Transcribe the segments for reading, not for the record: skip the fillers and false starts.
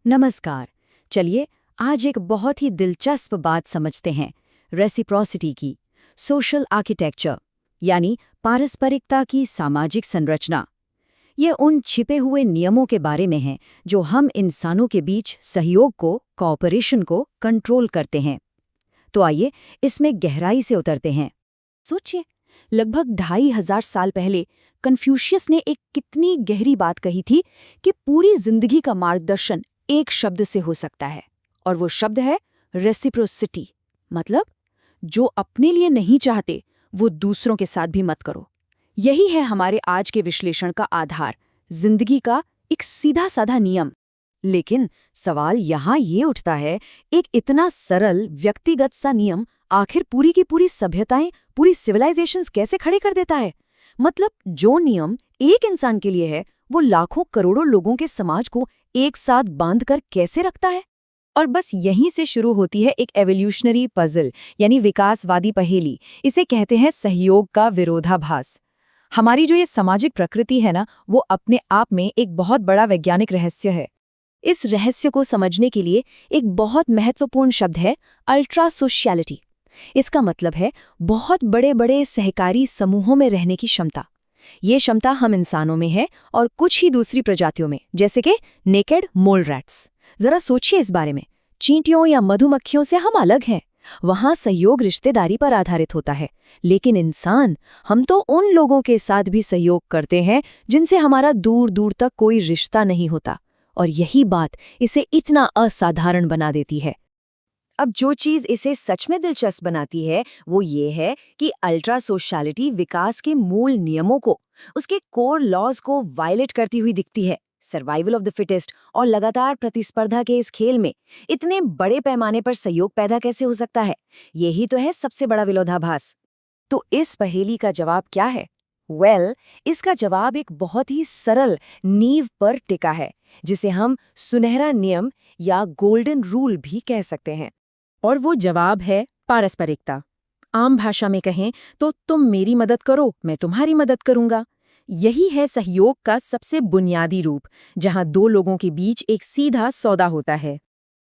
नमस्कार। चलिए आज एक बहुत ही दिलचस्प बात समझते हैं, रेसिप्रोसिटी की। सोशल आर्किटेक्चर यानी पारस्परिकता की सामाजिक संरचना। ये उन छिपे हुए नियमों के बारे में है जो हम इंसानों के बीच सहयोग को, कोऑपरेशन को कंट्रोल करते हैं। तो आइए इसमें गहराई से उतरते हैं। सोचिए, लगभग 2500 साल पहले कन्फ्यूशियस ने एक कितनी गहरी बात कही थी कि पूरी जिंदगी का मार्गदर्शन एक शब्द से हो सकता है, और वो शब्द है रेसिप्रोसिटी। मतलब जो अपने लिए नहीं चाहते वो दूसरों के साथ भी मत करो। यही है हमारे आज के विश्लेषण का आधार, जिंदगी का एक सीधा साधा नियम। लेकिन सवाल यहाँ ये उठता है, एक इतना सरल व्यक्तिगत सा नियम आखिर पूरी की पूरी सभ्यताएं, पूरी सिविलाइजेशंस कैसे खड़े कर देता है? मतलब जो नियम एक इंसान के लिए है वो लाखों करोड़ों लोगों के समाज को एक साथ बांधकर कैसे रखता है? और बस यहीं से शुरू होती है एक एवोल्यूशनरी पजल, यानी विकासवादी पहेली। इसे कहते हैं सहयोग का विरोधाभास। हमारी जो ये सामाजिक प्रकृति है ना, वो अपने आप में एक बहुत बड़ा वैज्ञानिक रहस्य है। इस रहस्य को समझने के लिए एक बहुत महत्वपूर्ण शब्द है अल्ट्रा सोशियलिटी। इसका मतलब है बहुत बड़े बड़े सहकारी समूहों में रहने की क्षमता। ये क्षमता हम इंसानों में है और कुछ ही दूसरी प्रजातियों में, जैसे कि नेकेड मोल रैट्स। जरा सोचिए इस बारे में। चींटियों या मधुमक्खियों से हम अलग हैं। वहां सहयोग रिश्तेदारी पर आधारित होता है, लेकिन इंसान, हम तो उन लोगों के साथ भी सहयोग करते हैं जिनसे हमारा दूर दूर तक कोई रिश्ता नहीं होता। और यही बात इसे इतना असाधारण बना देती है। अब जो चीज इसे सच में दिलचस्प बनाती है वो ये है कि अल्ट्रा सोशलिटी विकास के मूल नियमों को, उसके कोर लॉज को वायलेट करती हुई दिखती है। सर्वाइवल ऑफ द फिटेस्ट और लगातार प्रतिस्पर्धा के इस खेल में इतने बड़े पैमाने पर सहयोग पैदा कैसे हो सकता है? यही तो है सबसे बड़ा विरोधाभास। तो इस पहेली का जवाब क्या है? इसका जवाब एक बहुत ही सरल नींव पर टिका है, जिसे हम सुनहरा नियम या गोल्डन रूल भी कह सकते हैं। और वो जवाब है पारस्परिकता। आम भाषा में कहें तो तुम मेरी मदद करो, मैं तुम्हारी मदद करूंगा। यही है सहयोग का सबसे बुनियादी रूप, जहां दो लोगों के बीच एक सीधा सौदा होता है।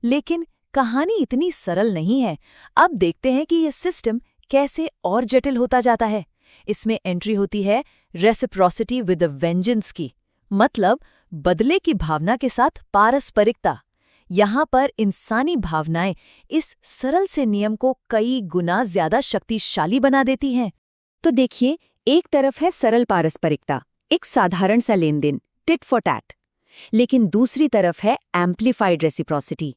लेकिन कहानी इतनी सरल नहीं है। अब देखते हैं कि यह सिस्टम कैसे और जटिल होता जाता है। इसमें एंट्री होती है रेसिप्रोसिटी विद अ वेंजेंस की, मतलब बदले की भावना के साथ पारस्परिकता। यहाँ पर इंसानी भावनाएं इस सरल से नियम को कई गुना ज्यादा शक्तिशाली बना देती हैं। तो देखिए, एक तरफ है सरल पारस्परिकता, एक साधारण सा लेन देन, टिट फॉर टैट। लेकिन दूसरी तरफ है एम्प्लीफाइड रेसिप्रोसिटी।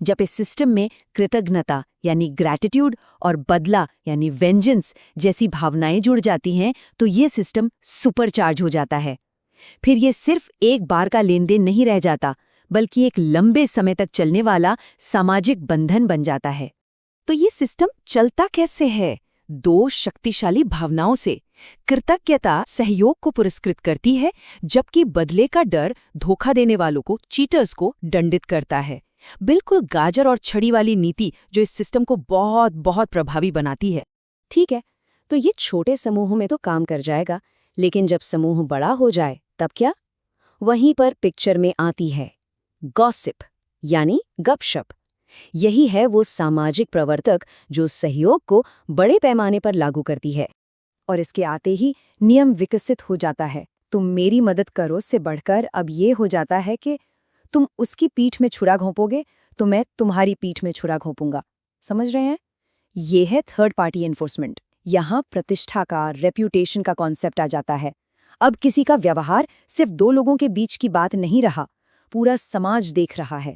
जब इस सिस्टम में कृतज्ञता यानी ग्रैटिट्यूड और बदला यानी वेंजेंस जैसी भावनाएं जुड़ जाती हैं, तो ये सिस्टम सुपरचार्ज हो जाता है। फिर ये सिर्फ एक बार का लेन देन नहीं रह जाता, बल्कि एक लंबे समय तक चलने वाला सामाजिक बंधन बन जाता है। तो ये सिस्टम चलता कैसे है? दो शक्तिशाली भावनाओं से। कृतज्ञता सहयोग को पुरस्कृत करती है, जबकि बदले का डर धोखा देने वालों को, चीटर्स को दंडित करता है। बिल्कुल गाजर और छड़ी वाली नीति जो इस सिस्टम को बहुत बहुत प्रभावी बनाती है। ठीक है, तो ये छोटे समूहों में तो काम कर जाएगा, लेकिन जब समूह बड़ा हो जाए तब क्या? वहीं पर पिक्चर में आती है गॉसिप यानी गपशप। यही है वो सामाजिक प्रवर्तक जो सहयोग को बड़े पैमाने पर लागू करती है। और इसके आते ही नियम विकसित हो जाता है। तुम मेरी मदद करो से बढ़कर अब ये हो जाता है कि तुम उसकी पीठ में छुरा घोंपोगे तो मैं तुम्हारी पीठ में छुरा घोंपूंगा। समझ रहे हैं? ये है थर्ड पार्टी एनफोर्समेंट। यहाँ प्रतिष्ठा का, रेप्यूटेशन का कॉन्सेप्ट आ जाता है। अब किसी का व्यवहार सिर्फ दो लोगों के बीच की बात नहीं रहा, पूरा समाज देख रहा है।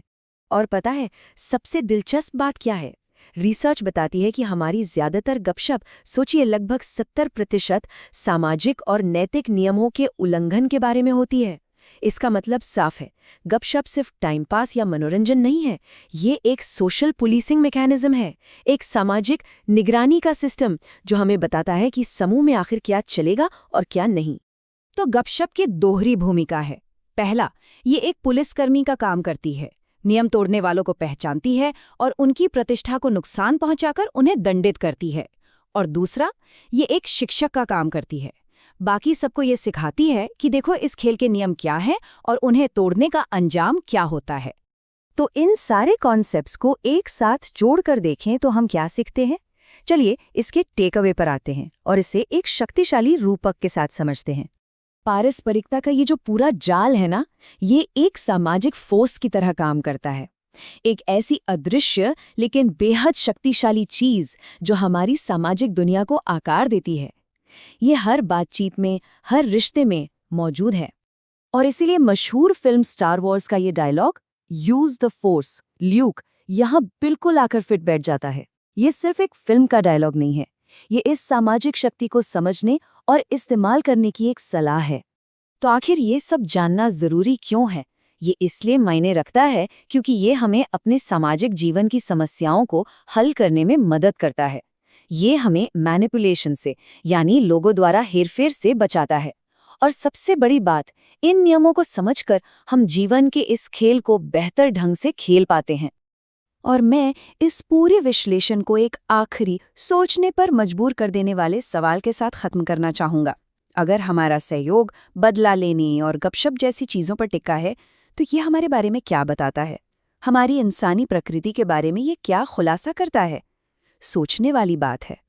और पता है सबसे दिलचस्प बात क्या है? रिसर्च बताती है कि हमारी ज्यादातर गपशप, सोचिए लगभग 70%, सामाजिक और नैतिक नियमों के उल्लंघन के बारे में होती है। इसका मतलब साफ है, गपशप सिर्फ टाइम पास या मनोरंजन नहीं है, ये एक सोशल पुलिसिंग मैकेनिज्म है, एक सामाजिक निगरानी का सिस्टम जो हमें बताता है कि समूह में आखिर क्या चलेगा और क्या नहीं। तो गपशप की दोहरी भूमिका है। पहला, ये एक पुलिसकर्मी का काम करती है, नियम तोड़ने वालों को पहचानती है और उनकी प्रतिष्ठा को नुकसान पहुंचाकर उन्हें दंडित करती है। और दूसरा, ये एक शिक्षक का काम करती है, बाकी सबको ये सिखाती है कि देखो इस खेल के नियम क्या हैं और उन्हें तोड़ने का अंजाम क्या होता है। तो इन सारे कॉन्सेप्ट्स को एक साथ जोड़कर देखें तो हम क्या सीखते हैं? चलिए इसके टेक अवे पर आते हैं और इसे एक शक्तिशाली रूपक के साथ समझते हैं। पारस्परिकता का ये जो पूरा जाल है ना, ये एक सामाजिक फोर्स की तरह काम करता है। एक ऐसी अदृश्य लेकिन बेहद शक्तिशाली चीज जो हमारी सामाजिक दुनिया को आकार देती है। ये हर बातचीत में, हर रिश्ते में मौजूद है। और इसीलिए मशहूर फिल्म स्टार वॉर्स का ये dialogue, use the force, Luke, यहाँ बिल्कुल आकर फिट बैठ जाता है। ये सिर्फ एक फिल्म का डायलॉग नहीं है, ये इस सामाजिक शक्ति को समझने और इस्तेमाल करने की एक सलाह है। तो आखिर ये सब जानना जरूरी क्यों है? ये इसलिए मायने रखता है क्योंकि ये हमें अपने सामाजिक जीवन की समस्याओं को हल करने में मदद करता है। ये हमें मैनिपुलेशन से, यानी लोगों द्वारा हेरफेर से बचाता है। और सबसे बड़ी बात, इन नियमों को समझकर हम जीवन के इस खेल को बेहतर ढंग से खेल पाते हैं। और मैं इस पूरे विश्लेषण को एक आखिरी, सोचने पर मजबूर कर देने वाले सवाल के साथ खत्म करना चाहूंगा। अगर हमारा सहयोग बदला लेने और गपशप जैसी चीजों पर टिका है, तो ये हमारे बारे में क्या बताता है? हमारी इंसानी प्रकृति के बारे में ये क्या खुलासा करता है? सोचने वाली बात है।